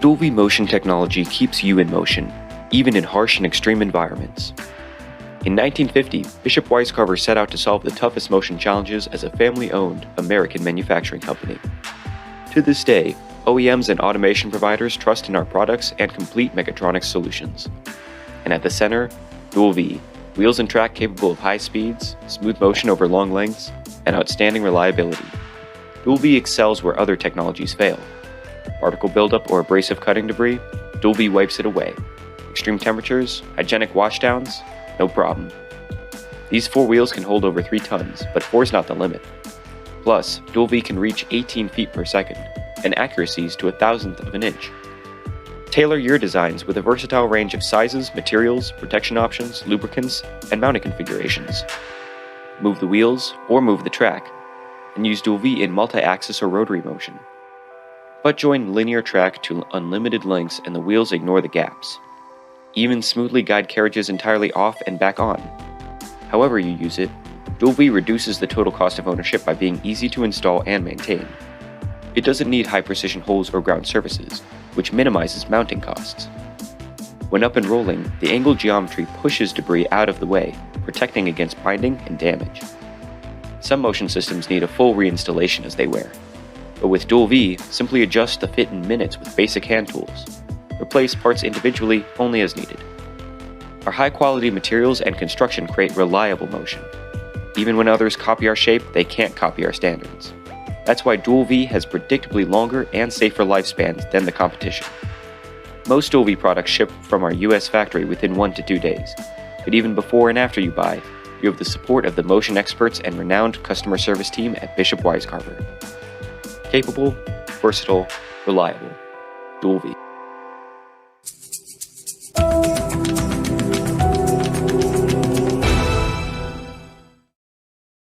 DualVee motion technology keeps you in motion, even in harsh and extreme environments. In 1950, Bishop Wisecarver set out to solve the toughest motion challenges as a family-owned American manufacturing company. To this day, OEMs and automation providers trust in our products and complete mechatronics solutions. And at the center, DualVee, wheels and track capable of high speeds, smooth motion over long lengths, and outstanding reliability. DualVee excels where other technologies fail. Particle buildup or abrasive cutting debris, DualVee wipes it away. Extreme temperatures, hygienic washdowns, no problem. These 4 wheels can hold over 3 tons, but 4 is not the limit. Plus, DualVee can reach 18 feet per second, and accuracies to 1/1000th of an inch. Tailor your designs with a versatile range of sizes, materials, protection options, lubricants, and mounting configurations. Move the wheels or move the track, and use DualVee in multi-axis or rotary motion. But join linear track to unlimited lengths and the wheels ignore the gaps. Even smoothly guide carriages entirely off and back on. However you use it, DualVee reduces the total cost of ownership by being easy to install and maintain. It doesn't need high-precision holes or ground surfaces, which minimizes mounting costs. When up and rolling, the angle geometry pushes debris out of the way, protecting against binding and damage. Some motion systems need a full reinstallation as they wear, but with DualVee, simply adjust the fit in minutes with basic hand tools. Replace parts individually only as needed. Our high-quality materials and construction create reliable motion. Even when others copy our shape, they can't copy our standards. That's why DualVee has predictably longer and safer lifespans than the competition. Most DualVee products ship from our US factory within 1 to 2 days, but even before and after you buy, you have the support of the motion experts and renowned customer service team at Bishop Wisecarver. Capable, versatile, reliable. DualVee.